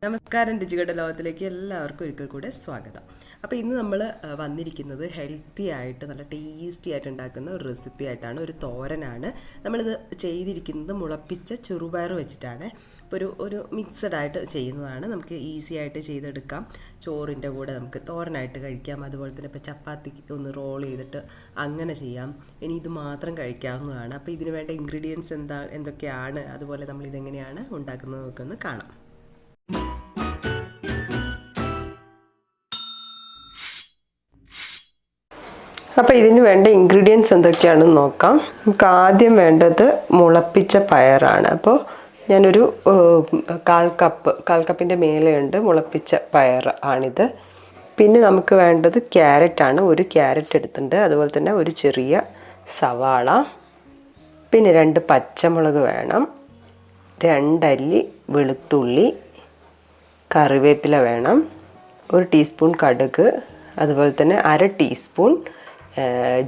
നമസ്കാരം, രുചികളുടെ ലോകത്തിലേക്ക് എല്ലാവർക്കും ഒരിക്കൽ കൂടെ സ്വാഗതം. അപ്പോൾ ഇന്ന് നമ്മൾ വന്നിരിക്കുന്നത് ഹെൽത്തി ആയിട്ട് നല്ല ടേസ്റ്റി ആയിട്ട് ഉണ്ടാക്കുന്ന ഒരു റെസിപ്പി ആയിട്ടാണ്. ഒരു തോരനാണ്. നമ്മളിത് ചെയ്തിരിക്കുന്നത് മുളപ്പിച്ച ചെറുപയർ വെച്ചിട്ടാണ്. ഇപ്പോൾ ഒരു മിക്സഡ് ആയിട്ട് ചെയ്യുന്നതാണ്. നമുക്ക് ഈസി ആയിട്ട് ചെയ്തെടുക്കാം. ചോറിൻ്റെ കൂടെ നമുക്ക് തോരനായിട്ട് കഴിക്കാം. അതുപോലെ തന്നെ ഇപ്പോൾ ചപ്പാത്തിക്ക് ഒന്ന് റോൾ ചെയ്തിട്ട് അങ്ങനെ ചെയ്യാം. ഇനി ഇത് മാത്രം കഴിക്കാവുന്നതാണ്. അപ്പോൾ ഇതിന് വേണ്ട ഇൻഗ്രീഡിയൻസ് എന്തൊക്കെയാണ്, അതുപോലെ നമ്മളിതെങ്ങനെയാണ് ഉണ്ടാക്കുന്നത് നമുക്കൊന്ന് കാണാം. അപ്പോൾ ഇതിന് വേണ്ട ഇൻഗ്രീഡിയൻസ് എന്തൊക്കെയാണെന്ന് നോക്കാം. നമുക്ക് ആദ്യം വേണ്ടത് മുളപ്പിച്ച പയറാണ്. അപ്പോൾ ഞാനൊരു കാൽ കപ്പിൻ്റെ മേലെയുണ്ട് മുളപ്പിച്ച പയർ ആണിത്. പിന്നെ നമുക്ക് വേണ്ടത് ക്യാരറ്റാണ്. ഒരു ക്യാരറ്റ് എടുത്തിട്ടുണ്ട്. അതുപോലെ തന്നെ ഒരു ചെറിയ സവാള, പിന്നെ 2 പച്ചമുളക് വേണം, 2 അല്ലി വെളുത്തുള്ളി, കറിവേപ്പില വേണം, 1 ടീസ്പൂൺ കടുക്, അതുപോലെ തന്നെ 1/2 ടീസ്പൂൺ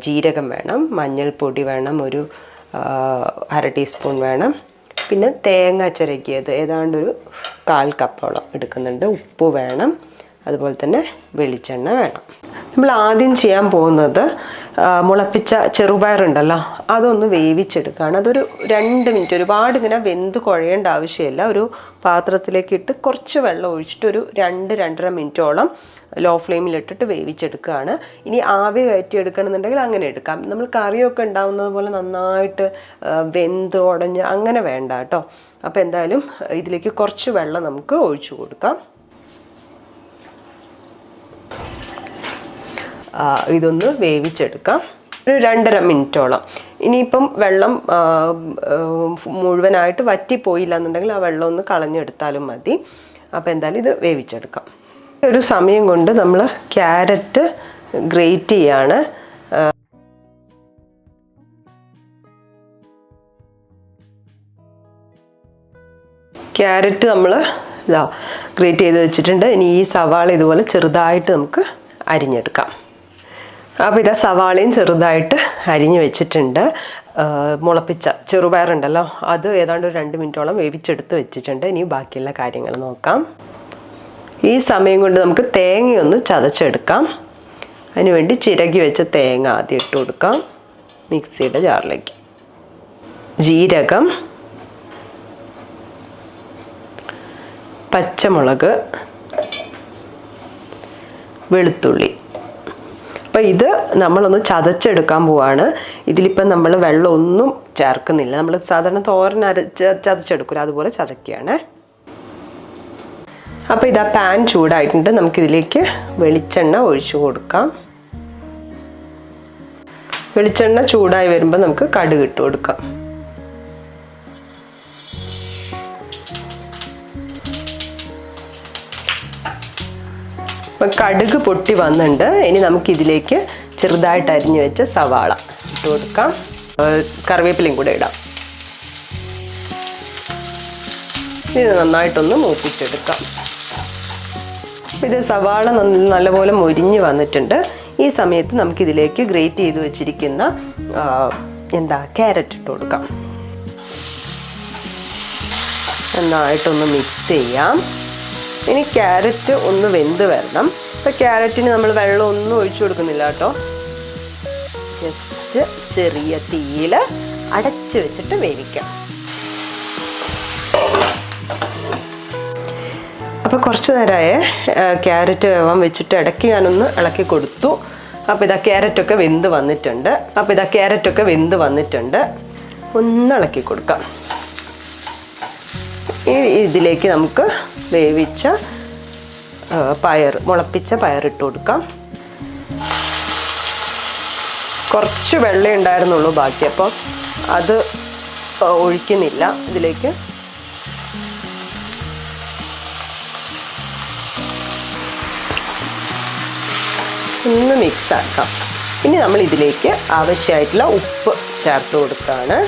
ജീരകം വേണം, മഞ്ഞൾപ്പൊടി വേണം, ഒരു 1/2 ടീസ്പൂൺ വേണം, പിന്നെ തേങ്ങ ചിരകിയത് ഏതാണ്ടൊരു 1/4 കപ്പോളം എടുക്കുന്നുണ്ട്, ഉപ്പ് വേണം, അതുപോലെ തന്നെ വെളിച്ചെണ്ണ വേണം. നമ്മൾ ആദ്യം ചെയ്യാൻ പോകുന്നത് മുളപ്പിച്ച ചെറുപയറുണ്ടല്ലോ, അതൊന്ന് വേവിച്ചെടുക്കുകയാണ്. അതൊരു 2 മിനിറ്റ്, ഒരുപാട് ഇങ്ങനെ വെന്ത് കുഴയേണ്ട ആവശ്യമില്ല. ഒരു പാത്രത്തിലേക്ക് ഇട്ട് കുറച്ച് വെള്ളം ഒഴിച്ചിട്ട് ഒരു 2-2.5 മിനിറ്റോളം ലോ ഫ്ലെയിമിലിട്ടിട്ട് വേവിച്ചെടുക്കുകയാണ്. ഇനി ആവി കയറ്റി എടുക്കണമെന്നുണ്ടെങ്കിൽ അങ്ങനെ എടുക്കാം. നമ്മൾ കറിയൊക്കെ ഉണ്ടാവുന്നത് പോലെ നന്നായിട്ട് വെന്ത് ഉടഞ്ഞ് അങ്ങനെ വേണ്ട കേട്ടോ. അപ്പോൾ എന്തായാലും ഇതിലേക്ക് കുറച്ച് വെള്ളം നമുക്ക് ഒഴിച്ചു കൊടുക്കാം. ഇതൊന്ന് വേവിച്ചെടുക്കാം ഒരു 2.5 മിനിറ്റോളം. ഇനിയിപ്പം വെള്ളം മുഴുവനായിട്ട് വറ്റിപ്പോയില്ല എന്നുണ്ടെങ്കിൽ ആ വെള്ളം ഒന്ന് കളഞ്ഞെടുത്താലും മതി. അപ്പോൾ എന്തായാലും ഇത് വേവിച്ചെടുക്കാം. ഒരു സമയം കൊണ്ട് നമ്മൾ ക്യാരറ്റ് ഗ്രേറ്റ് ചെയ്യാണ്. ക്യാരറ്റ് നമ്മൾ ഗ്രേറ്റ് ചെയ്ത് വെച്ചിട്ടുണ്ട്. ഇനി ഈ സവാള ഇതുപോലെ ചെറുതായിട്ട് നമുക്ക് അരിഞ്ഞെടുക്കാം. അപ്പോൾ ഇതാ സവാളയും ചെറുതായിട്ട് അരിഞ്ഞ് വെച്ചിട്ടുണ്ട്. മുളപ്പിച്ച ചെറുപയറുണ്ടല്ലോ, അത് ഏതാണ്ട് ഒരു 2 മിനിറ്റോളം വേവിച്ചെടുത്ത് വെച്ചിട്ടുണ്ട്. ഇനി ബാക്കിയുള്ള കാര്യങ്ങൾ നോക്കാം. ഈ സമയം കൊണ്ട് നമുക്ക് തേങ്ങയൊന്ന് ചതച്ചെടുക്കാം. അതിനുവേണ്ടി ചിരകി വെച്ച തേങ്ങ ആദ്യം ഇട്ട് കൊടുക്കാം മിക്സിയുടെ ജാറിലേക്ക്. ജീരകം, പച്ചമുളക്, വെളുത്തുള്ളി. അപ്പോൾ ഇത് നമ്മളൊന്ന് ചതച്ചെടുക്കാൻ പോവാണ്. ഇതിലിപ്പം നമ്മൾ വെള്ളമൊന്നും ചേർക്കുന്നില്ല. നമ്മൾ സാധാരണ തോരൻ ചതച്ചെടുക്കില്ല, അതുപോലെ ചതക്കുകയാണ്. അപ്പോൾ ഇതാ പാൻ ചൂടായിട്ടുണ്ട്. നമുക്കിതിലേക്ക് വെളിച്ചെണ്ണ ഒഴിച്ചു കൊടുക്കാം. വെളിച്ചെണ്ണ ചൂടായി വരുമ്പോൾ നമുക്ക് കടുക് ഇട്ട് കൊടുക്കാം. അപ്പം കടുക് പൊട്ടി വന്നിട്ടുണ്ട്. ഇനി നമുക്കിതിലേക്ക് ചെറുതായിട്ട് അരിഞ്ഞു വെച്ച സവാള ഇട്ട് കൊടുക്കാം. കറിവേപ്പിലയും കൂടെ ഇടാം. ഇത് നന്നായിട്ടൊന്ന് മൂപ്പിച്ചെടുക്കാം. ഇത് സവാള നല്ലപോലെ മൊരിഞ്ഞ് വന്നിട്ടുണ്ട്. ഈ സമയത്ത് നമുക്കിതിലേക്ക് ഗ്രേറ്റ് ചെയ്ത് വെച്ചിരിക്കുന്ന ക്യാരറ്റ് ഇട്ട് കൊടുക്കാം. നന്നായിട്ടൊന്ന് മിക്സ് ചെയ്യാം. ഇനി ക്യാരറ്റ് ഒന്ന് വെന്ത് വരണം. അപ്പോൾ ക്യാരറ്റിന് നമ്മൾ വെള്ളം ഒന്നും ഒഴിച്ചു കൊടുക്കുന്നില്ല കേട്ടോ. ജസ്റ്റ് ചെറിയ തീയിൽ അടച്ച് വെച്ചിട്ട് വേവിക്കാം. അപ്പോൾ കുറച്ച് നേരമായേ ക്യാരറ്റ് വേവാൻ വെച്ചിട്ട് ഇടയ്ക്ക് ഞാനൊന്ന് ഇളക്കി കൊടുത്തു. അപ്പോൾ ഇതാ ക്യാരറ്റൊക്കെ വെന്ത് വന്നിട്ടുണ്ട്. ഒന്ന് ഇളക്കി കൊടുക്കാം. ഇതിലേക്ക് നമുക്ക് വേവിച്ച മുളപ്പിച്ച പയറിട്ട് കൊടുക്കാം. കുറച്ച് വെള്ളം ഉണ്ടായിരുന്നുള്ളൂ ബാക്കി, അപ്പോൾ അത് ഒഴിക്കുന്നില്ല ഇതിലേക്ക്. ഒന്ന് മിക്സ് ആക്കാം. ഇനി നമ്മൾ ഇതിലേക്ക് ആവശ്യമായിട്ടുള്ള ഉപ്പ് ചേർത്ത് കൊടുക്കുകയാണ്.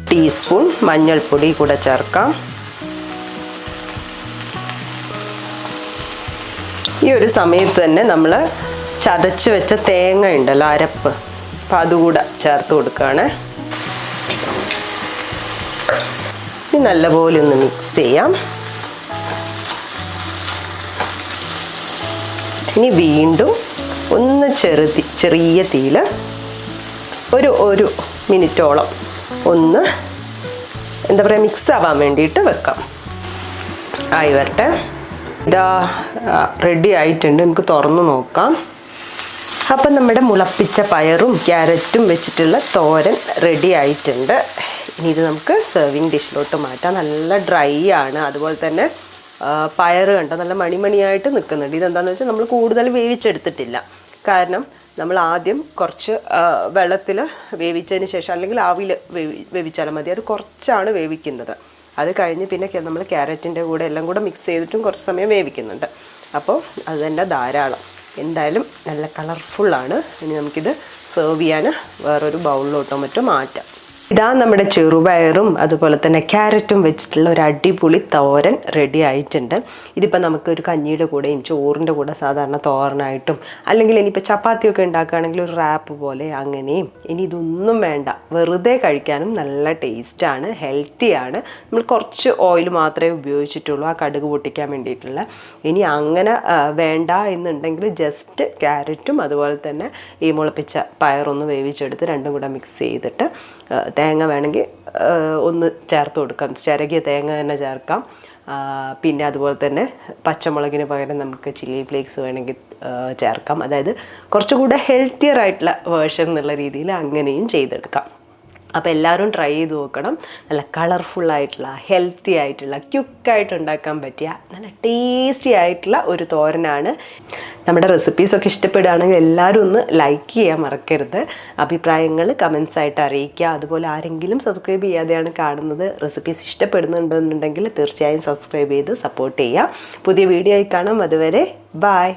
ടീസ്പൂൺ മഞ്ഞൾപ്പൊടി കൂടെ ചേർക്കാം. ഈ ഒരു സമയത്ത് തന്നെ നമ്മൾ ചതച്ച് വെച്ച തേങ്ങ ഉണ്ടല്ലോ, അരപ്പ്, അപ്പം അതുകൂടെ ചേർത്ത് കൊടുക്കുകയാണ്. ഇനി നല്ലപോലെ ഒന്ന് മിക്സ് ചെയ്യാം. ഇനി വീണ്ടും ഒന്ന് ചെറിയ തീയിൽ ഒരു മിനിറ്റോളം ഒന്ന് എന്താ പറയുക മിക്സ് ആവാൻ വേണ്ടിയിട്ട് വെക്കാം. ആയി വരട്ടെ. ഇതാ റെഡി ആയിട്ടുണ്ട്. നമുക്ക് തുറന്ന് നോക്കാം. അപ്പം നമ്മുടെ മുളപ്പിച്ച പയറും ക്യാരറ്റും വെച്ചിട്ടുള്ള തോരൻ റെഡി ആയിട്ടുണ്ട്. ഇനി ഇത് നമുക്ക് സെർവിങ് ഡിഷിലോട്ട് മാറ്റാം. നല്ല ഡ്രൈ ആണ്. അതുപോലെ തന്നെ പയർ കണ്ടോ നല്ല മണിമണിയായിട്ട് നിൽക്കുന്നുണ്ട്. ഇതെന്താണെന്ന് വെച്ചാൽ നമ്മൾ കൂടുതൽ വേവിച്ചെടുത്തിട്ടില്ല. കാരണം നമ്മൾ ആദ്യം കുറച്ച് വെള്ളത്തിൽ വേവിച്ചതിന് ശേഷം അല്ലെങ്കിൽ ആവിയിൽ വേവിച്ചാലും മതി. അത് കുറച്ചാണ് വേവിക്കുന്നത്. അത് കഴിഞ്ഞ് പിന്നെ നമ്മൾ ക്യാരറ്റിൻ്റെ കൂടെ എല്ലാം കൂടെ മിക്സ് ചെയ്തിട്ടും കുറച്ച് സമയം വേവിക്കുന്നുണ്ട്. അപ്പോൾ അത് തന്നെ ധാരാളം. എന്തായാലും നല്ല കളർഫുള്ളാണ്. ഇനി നമുക്കിത് സെർവ് ചെയ്യാൻ വേറൊരു ബൗളിലോട്ടോ മറ്റോ മാറ്റാം. ഇതാ നമ്മുടെ ചെറുപയറും അതുപോലെ തന്നെ ക്യാരറ്റും വെച്ചിട്ടുള്ള ഒരു അടിപൊളി തോരൻ റെഡി ആയിട്ടുണ്ട്. ഇതിപ്പോൾ നമുക്കൊരു കഞ്ഞിയുടെ കൂടെയും ചോറിൻ്റെ കൂടെ സാധാരണ തോരനായിട്ടും അല്ലെങ്കിൽ ഇനിയിപ്പോൾ ചപ്പാത്തിയൊക്കെ ഉണ്ടാക്കുകയാണെങ്കിൽ ഒരു റാപ്പ് പോലെ അങ്ങനെയും. ഇനി ഇതൊന്നും വേണ്ട, വെറുതെ കഴിക്കാനും നല്ല ടേസ്റ്റാണ്, ഹെൽത്തിയാണ്. നമ്മൾ കുറച്ച് ഓയിൽ മാത്രമേ ഉപയോഗിച്ചിട്ടുള്ളൂ ആ കടുക് പൊട്ടിക്കാൻ വേണ്ടിയിട്ടുള്ള. ഇനി അങ്ങനെ വേണ്ട എന്നുണ്ടെങ്കിൽ ജസ്റ്റ് ക്യാരറ്റും അതുപോലെ തന്നെ ഈ മുളപ്പിച്ച പയറൊന്ന് വേവിച്ചെടുത്ത് രണ്ടും കൂടെ മിക്സ് ചെയ്തിട്ട് തേങ്ങ വേണമെങ്കിൽ ഒന്ന് ചേർത്ത് കൊടുക്കാം. ചിരകിയ തേങ്ങ തന്നെ ചേർക്കാം. പിന്നെ അതുപോലെ തന്നെ പച്ചമുളകിന് പകരം നമുക്ക് ചില്ലി ഫ്ലേക്സ് വേണമെങ്കിൽ ചേർക്കാം. അതായത് കുറച്ചുകൂടെ ഹെൽത്തിയർ ആയിട്ടുള്ള വേർഷൻ എന്നുള്ള രീതിയിൽ അങ്ങനെയും ചെയ്തെടുക്കാം. അപ്പോൾ എല്ലാവരും ട്രൈ ചെയ്ത് നോക്കണം. നല്ല കളർഫുള്ളായിട്ടുള്ള ഹെൽത്തി ആയിട്ടുള്ള ക്വിക്കായിട്ട് ഉണ്ടാക്കാൻ പറ്റിയ നല്ല ടേസ്റ്റി ആയിട്ടുള്ള ഒരു തോരനാണ്. നമ്മുടെ റെസിപ്പീസൊക്കെ ഇഷ്ടപ്പെടുകയാണെങ്കിൽ എല്ലാവരും ഒന്ന് ലൈക്ക് ചെയ്യാൻ മറക്കരുത്. അഭിപ്രായങ്ങൾ കമൻസ് ആയിട്ട് അറിയിക്കുക. അതുപോലെ ആരെങ്കിലും സബ്സ്ക്രൈബ് ചെയ്യാതെയാണ് കാണുന്നത്, റെസിപ്പീസ് ഇഷ്ടപ്പെടുന്നുണ്ടെന്നുണ്ടെങ്കിൽ തീർച്ചയായും സബ്സ്ക്രൈബ് ചെയ്ത് സപ്പോർട്ട് ചെയ്യുക. പുതിയ വീഡിയോ ആയി കാണാം. അതുവരെ ബൈ.